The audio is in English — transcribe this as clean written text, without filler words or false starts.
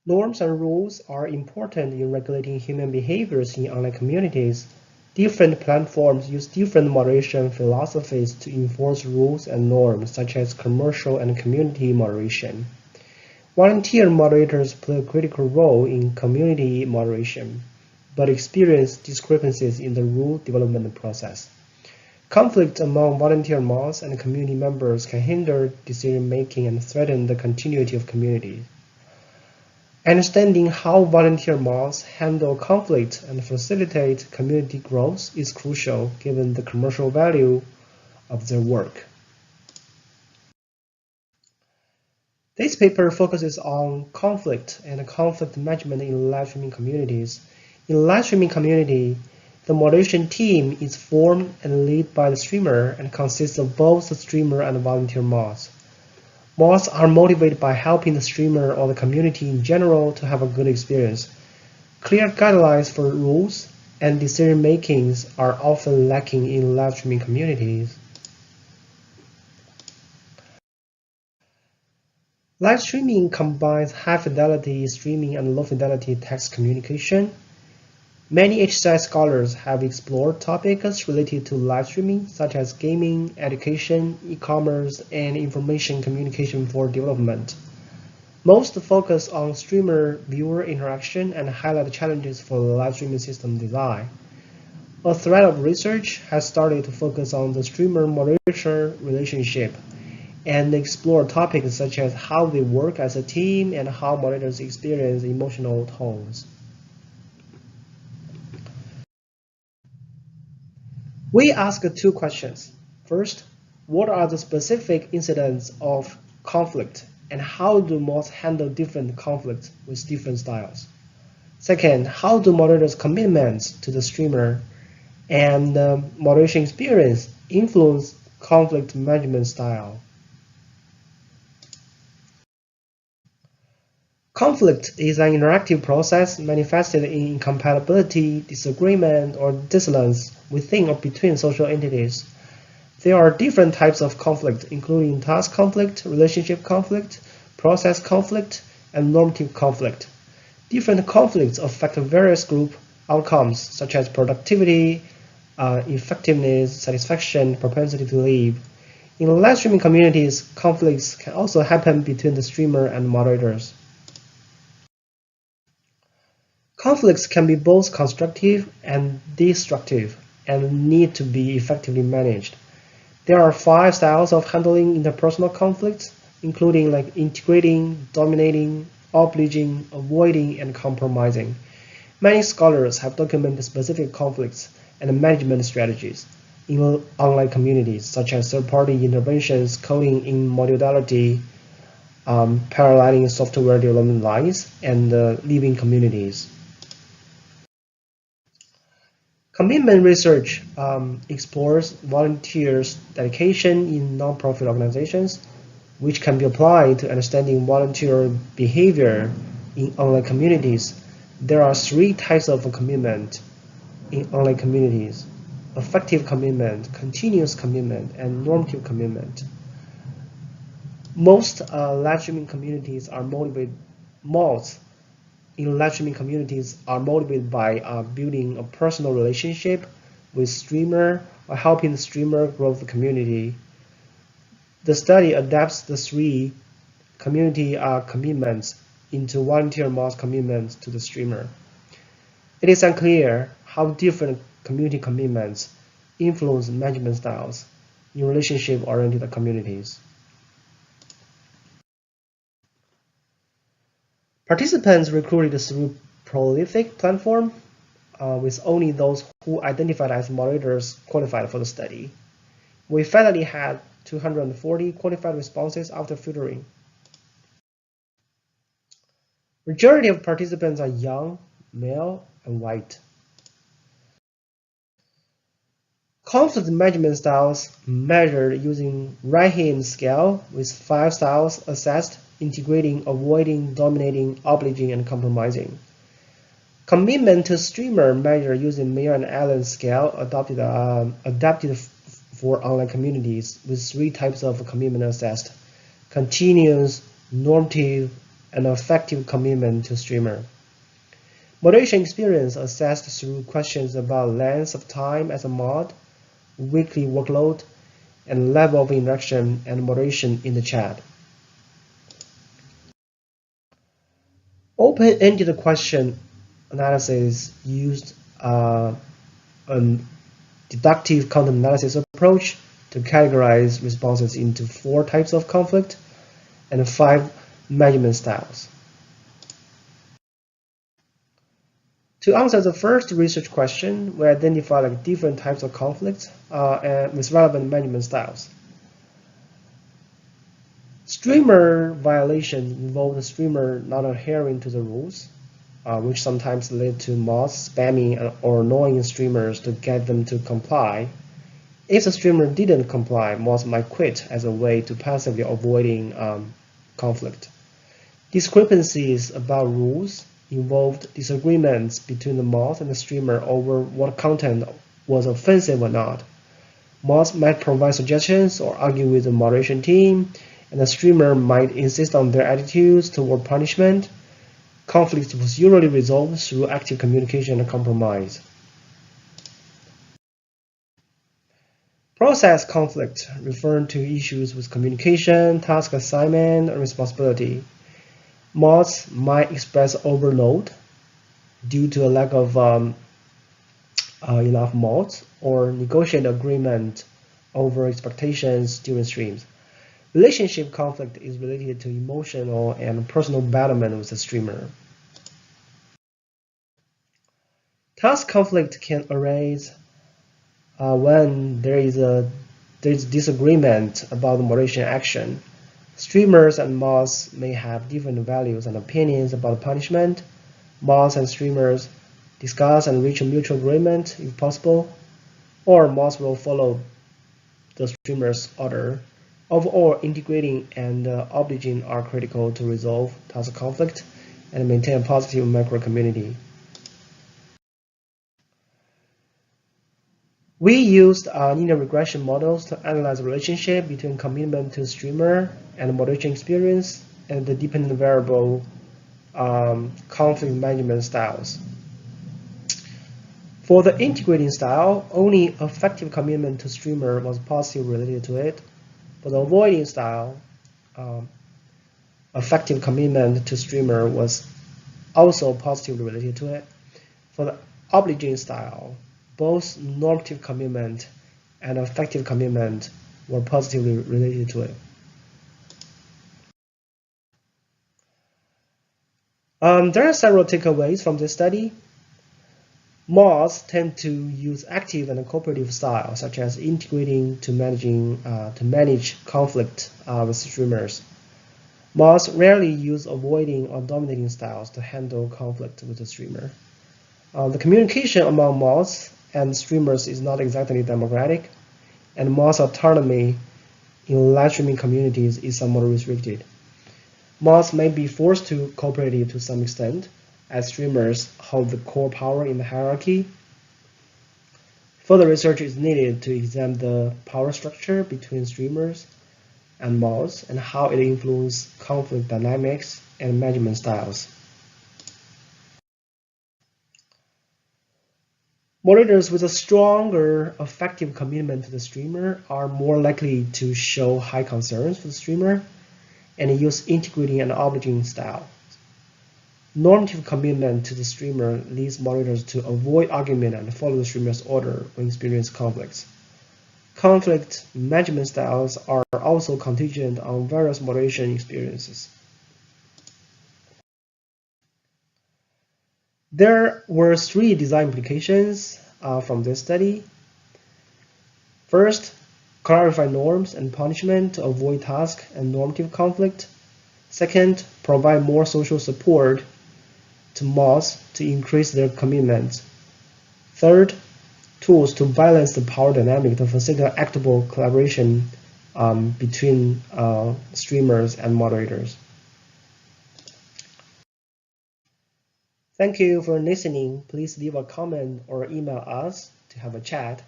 Norms and rules are important in regulating human behaviors in online communities. Different platforms use different moderation philosophies to enforce rules and norms, such as commercial and community moderation. Volunteer moderators play a critical role in community moderation, but experience discrepancies in the rule development process. Conflict among volunteer mods and community members can hinder decision-making and threaten the continuity of community. Understanding how volunteer mods handle conflict and facilitate community growth is crucial given the commercial value of their work. This paper focuses on conflict and conflict management in live streaming communities. In live streaming community, the moderation team is formed and led by the streamer and consists of both the streamer and volunteer mods. Mods are motivated by helping the streamer or the community in general to have a good experience. Clear guidelines for rules and decision-making are often lacking in live streaming communities. Live streaming combines high-fidelity streaming and low-fidelity text communication. Many HCI scholars have explored topics related to live streaming, such as gaming, education, e-commerce, and information communication for development. Most focus on streamer-viewer interaction and highlight challenges for the live streaming system design. A thread of research has started to focus on the streamer-moderator relationship and explore topics such as how they work as a team and how moderators experience emotional tones. We ask two questions. First, what are the specific incidents of conflict and how do mods handle different conflicts with different styles? Second, how do moderators' commitments to the streamer and moderation experience influence conflict management style? Conflict is an interactive process manifested in incompatibility, disagreement, or dissonance within or between social entities. There are different types of conflict, including task conflict, relationship conflict, process conflict, and normative conflict. Different conflicts affect various group outcomes, such as productivity, effectiveness, satisfaction, propensity to leave. In live streaming communities, conflicts can also happen between the streamer and moderators. Conflicts can be both constructive and destructive and need to be effectively managed. There are 5 styles of handling interpersonal conflicts, including integrating, dominating, obliging, avoiding, and compromising. Many scholars have documented specific conflicts and management strategies in online communities, such as third-party interventions, coding in modality, paralleling software development lines, and living communities. Commitment research explores volunteers' dedication in nonprofit organizations, which can be applied to understanding volunteer behavior in online communities. There are 3 types of commitment in online communities: effective commitment, continuous commitment, and normative commitment. Most live streaming communities are motivated. Mods in live streaming communities are motivated by building a personal relationship with streamer or helping the streamer grow the community. The study adapts the 3 community commitments into volunteer mods commitments to the streamer. It is unclear how different community commitments influence management styles in relationship-oriented communities. Participants recruited through prolific platform with only those who identified as moderators qualified for the study. We finally had 240 qualified responses after filtering. Majority of participants are young, male, and white. Conflict management styles measured using right-hand scale with 5 styles assessed, integrating, avoiding, dominating, obliging, and compromising. Commitment to streamer measured using Mayer and Allen scale adapted for online communities with 3 types of commitment assessed: continuous, normative, an effective commitment to streamer. Moderation experience assessed through questions about length of time as a mod, weekly workload, and level of interaction and moderation in the chat. Open-ended question analysis used a deductive content analysis approach to categorize responses into 4 types of conflict and 5 management styles. To answer the first research question, we identified different types of conflicts and with relevant management styles. Streamer violation involved the streamer not adhering to the rules, which sometimes lead to mods spamming or annoying streamers to get them to comply. If the streamer didn't comply, mods might quit as a way to passively avoiding conflict. Discrepancies about rules involved disagreements between the mod and the streamer over what content was offensive or not. Mods might provide suggestions or argue with the moderation team, and the streamer might insist on their attitudes toward punishment. Conflict was usually resolved through active communication and compromise. Process conflict referring to issues with communication, task assignment, and responsibility. Mods might express overload due to a lack of enough mods or negotiate agreement over expectations during streams. Relationship conflict is related to emotional and personal battlement with the streamer. Task conflict can arise when there is disagreement about the moderation action. Streamers and mods may have different values and opinions about punishment. Mods and streamers discuss and reach a mutual agreement if possible, or mods will follow the streamer's order. Overall, integrating and obliging are critical to resolve task conflict and maintain a positive macro community. We used linear regression models to analyze the relationship between commitment to streamer and moderation experience and the dependent variable conflict management styles. For the integrating style, only effective commitment to streamer was positively related to it. For the avoiding style, effective commitment to streamer was also positively related to it. For the obliging style, both normative commitment and effective commitment were positively related to it. There are several takeaways from this study. Mods tend to use active and cooperative styles, such as integrating to manage conflict with streamers. Mods rarely use avoiding or dominating styles to handle conflict with the streamer. The communication among mods and streamers is not exactly democratic, and mods' autonomy in live streaming communities is somewhat restricted. Mods may be forced to cooperate to some extent, as streamers hold the core power in the hierarchy. Further research is needed to examine the power structure between streamers and mods and how it influences conflict dynamics and management styles. Moderators with a stronger effective commitment to the streamer are more likely to show high concerns for the streamer and use integrating and obliging style. Normative commitment to the streamer leads moderators to avoid argument and follow the streamer's order when experiencing conflicts. Conflict management styles are also contingent on various moderation experiences. There were 3 design implications from this study. First, clarify norms and punishment to avoid task and normative conflict. Second, provide more social support to mods to increase their commitment. Third, tools to balance the power dynamic to facilitate actable collaboration between streamers and moderators. Thank you for listening. Please leave a comment or email us to have a chat.